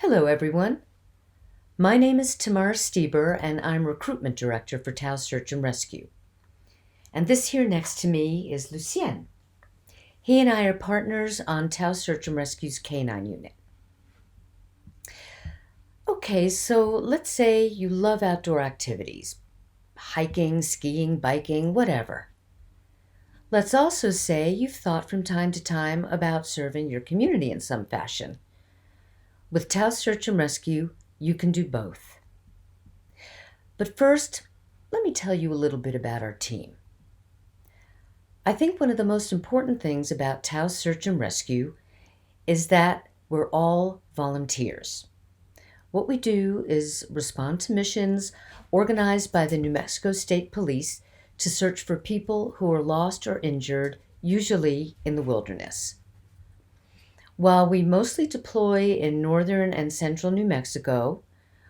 Hello, everyone. My name is Tamar Stieber, and I'm Recruitment Director for Taos Search and Rescue. And this here next to me is Lucien. He and I are partners on Taos Search and Rescue's Canine Unit. Okay, so let's say you love outdoor activities, hiking, skiing, biking, whatever. Let's also say you've thought from time to time about serving your community in some fashion. With Taos Search and Rescue, you can do both. But first, let me tell you a little bit about our team. I think one of the most important things about Taos Search and Rescue is that we're all volunteers. What we do is respond to missions organized by the New Mexico State Police to search for people who are lost or injured, usually in the wilderness. While we mostly deploy in northern and central New Mexico,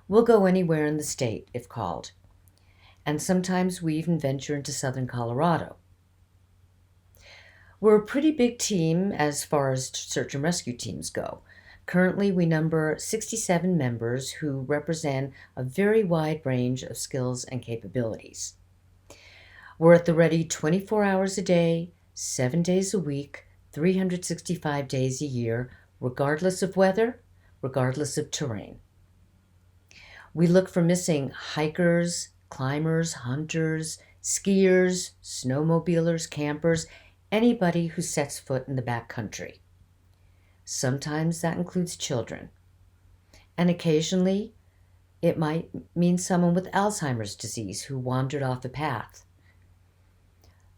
we'll go anywhere in the state if called. And sometimes we even venture into southern Colorado. We're a pretty big team as far as search and rescue teams go. Currently, we number 67 members who represent a very wide range of skills and capabilities. We're at the ready 24 hours a day, 7 days a week, 365 days a year, regardless of weather, regardless of terrain. We look for missing hikers, climbers, hunters, skiers, snowmobilers, campers, anybody who sets foot in the backcountry. Sometimes that includes children. And occasionally, it might mean someone with Alzheimer's disease who wandered off the path.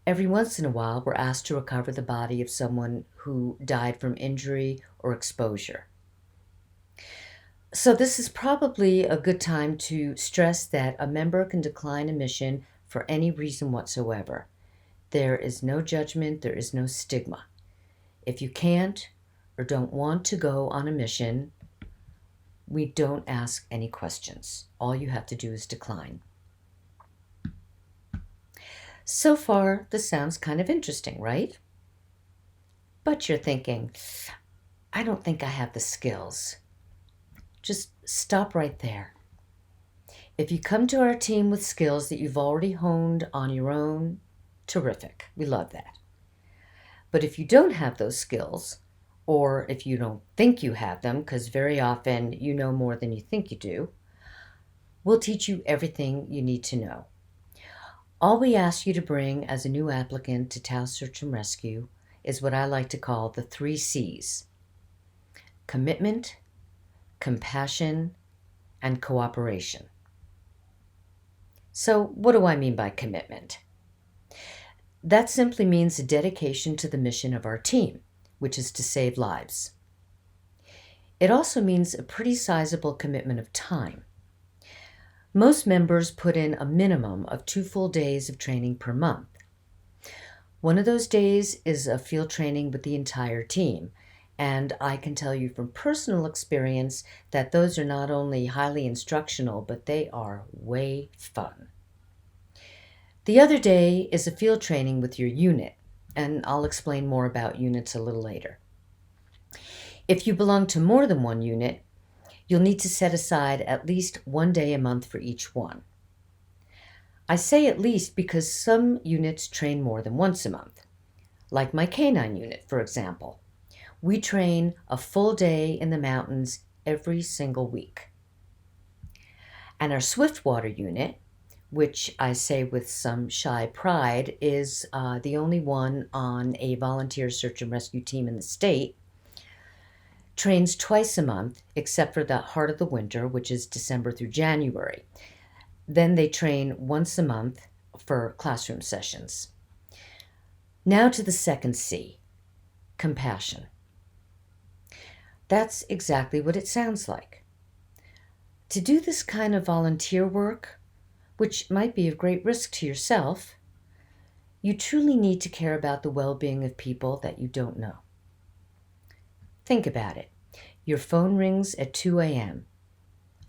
Every once in a while, we're asked to recover the body of someone who died from injury or exposure. So this is probably a good time to stress that a member can decline a mission for any reason whatsoever. There is no judgment, there is no stigma. If you can't or don't want to go on a mission, we don't ask any questions. All you have to do is decline. So far, this sounds kind of interesting, right? But you're thinking, I don't think I have the skills. Just stop right there. If you come to our team with skills that you've already honed on your own, terrific. We love that. But if you don't have those skills, or if you don't think you have them, because very often you know more than you think you do, we'll teach you everything you need to know. All we ask you to bring as a new applicant to Taos Search and Rescue is what I like to call the 3 C's: commitment, compassion, and cooperation. So what do I mean by commitment? That simply means a dedication to the mission of our team, which is to save lives. It also means a pretty sizable commitment of time. Most members put in a minimum of 2 full days of training per month. One of those days is a field training with the entire team, and I can tell you from personal experience that those are not only highly instructional, but they are way fun. The other day is a field training with your unit, and I'll explain more about units a little later. If you belong to more than one unit, you'll need to set aside at least 1 day a month for each one. I say at least because some units train more than once a month. Like my Canine Unit, for example. We train a full day in the mountains every single week. And our Swiftwater Unit, which I say with some shy pride, is the only one on a volunteer search and rescue team in the state, trains twice a month, except for the heart of the winter, which is December through January. Then they train once a month for classroom sessions. Now to the second C, compassion. That's exactly what it sounds like. To do this kind of volunteer work, which might be of great risk to yourself, you truly need to care about the well-being of people that you don't know. Think about it. Your phone rings at 2 a.m.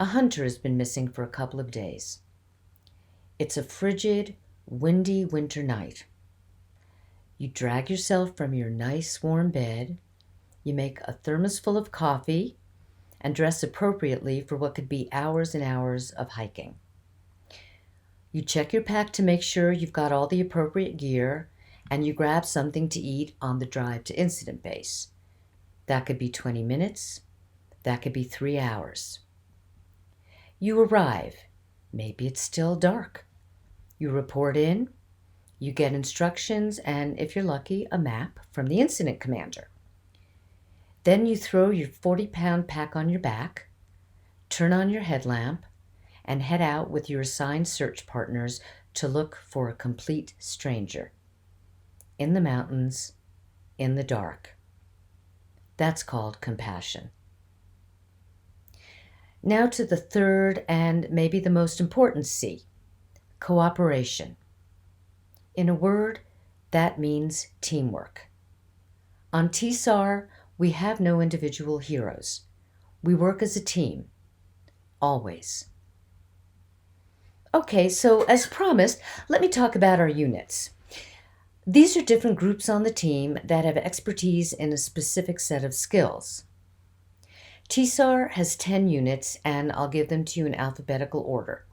A hunter has been missing for a couple of days. It's a frigid, windy winter night. You drag yourself from your nice warm bed, you make a thermos full of coffee, and dress appropriately for what could be hours and hours of hiking. You check your pack to make sure you've got all the appropriate gear, and you grab something to eat on the drive to incident base. That could be 20 minutes. That could be 3 hours. You arrive. Maybe it's still dark. You report in. You get instructions and, if you're lucky, a map from the incident commander. Then you throw your 40-pound pack on your back, turn on your headlamp, and head out with your assigned search partners to look for a complete stranger. In the mountains, in the dark. That's called compassion. Now to the third and maybe the most important C, cooperation. In a word, that means teamwork. On TSAR, we have no individual heroes. We work as a team, always. Okay, so as promised, let me talk about our units. These are different groups on the team that have expertise in a specific set of skills. TSAR has 10 units, and I'll give them to you in alphabetical order.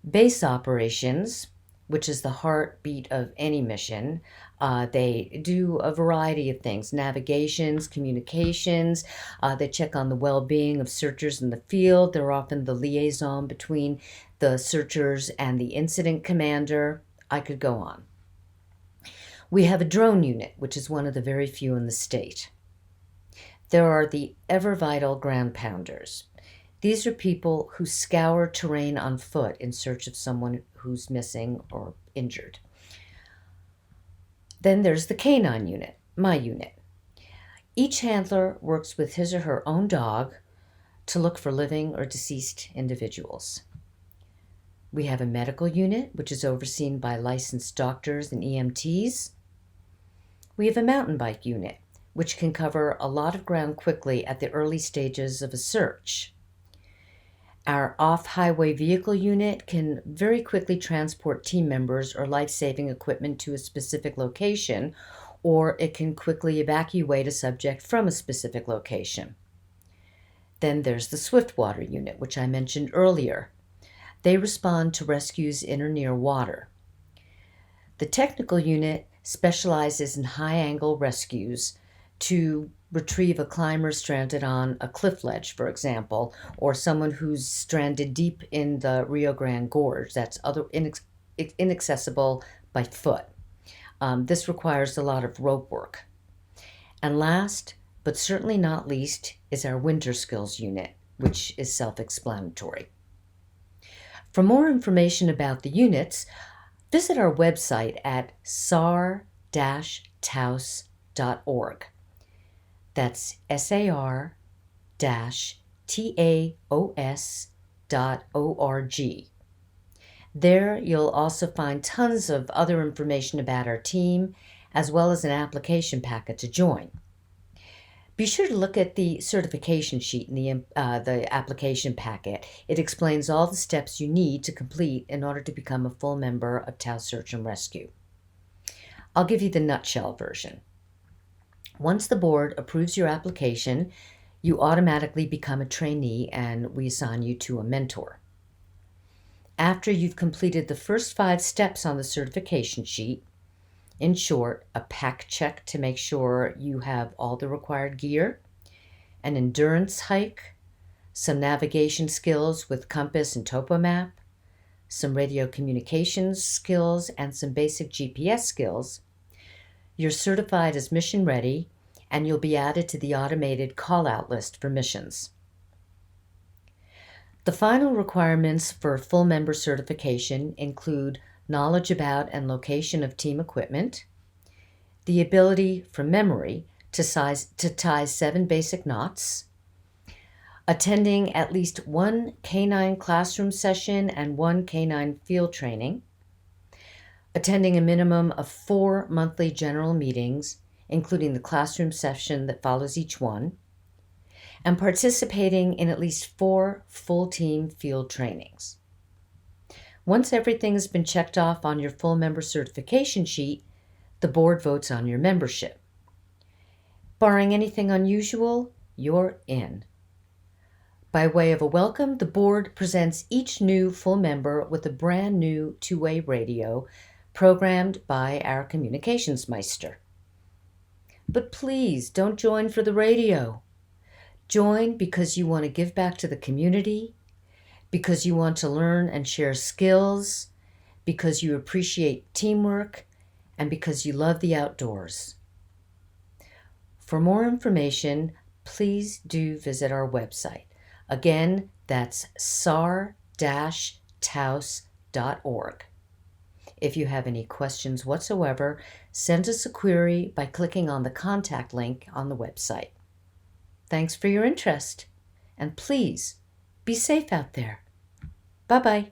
Base operations, which is the heartbeat of any mission. They do a variety of things, navigations, communications. They check on the well-being of searchers in the field. They're often the liaison between the searchers and the incident commander. I could go on. We have a drone unit, which is one of the very few in the state. There are the ever-vital ground pounders. These are people who scour terrain on foot in search of someone who's missing or injured. Then there's the Canine Unit, my unit. Each handler works with his or her own dog to look for living or deceased individuals. We have a medical unit, which is overseen by licensed doctors and EMTs. We have a mountain bike unit, which can cover a lot of ground quickly at the early stages of a search. Our off-highway vehicle unit can very quickly transport team members or life-saving equipment to a specific location, or it can quickly evacuate a subject from a specific location. Then there's the Swiftwater unit, which I mentioned earlier. They respond to rescues in or near water. The technical unit specializes in high-angle rescues to retrieve a climber stranded on a cliff ledge, for example, or someone who's stranded deep in the Rio Grande Gorge that's inaccessible by foot. This requires a lot of rope work. And last, but certainly not least, is our winter skills unit, which is self-explanatory. For more information about the units, visit our website at sar-taos.org. That's SAR-TAOS.org. There you'll also find tons of other information about our team, as well as an application packet to join. Be sure to look at the certification sheet in the application packet. It explains all the steps you need to complete in order to become a full member of Taos Search and Rescue. I'll give you the nutshell version. Once the board approves your application, you automatically become a trainee and we assign you to a mentor. After you've completed the first 5 steps on the certification sheet, in short, a pack check to make sure you have all the required gear, an endurance hike, some navigation skills with compass and topo map, some radio communications skills, and some basic GPS skills, you're certified as mission ready, and you'll be added to the automated call-out list for missions. The final requirements for full member certification include knowledge about and location of team equipment, the ability from memory to tie 7 basic knots, attending at least 1 canine classroom session and 1 canine field training, attending a minimum of 4 monthly general meetings, including the classroom session that follows each one, and participating in at least 4 full-team field trainings. Once everything has been checked off on your full member certification sheet, the board votes on your membership. Barring anything unusual, you're in. By way of a welcome, the board presents each new full member with a brand new two-way radio programmed by our communications meister. But please don't join for the radio. Join because you want to give back to the community, because you want to learn and share skills, because you appreciate teamwork, and because you love the outdoors. For more information, please do visit our website. Again, that's sar-taos.org. If you have any questions whatsoever, send us a query by clicking on the contact link on the website. Thanks for your interest, and please be safe out there. Bye-bye.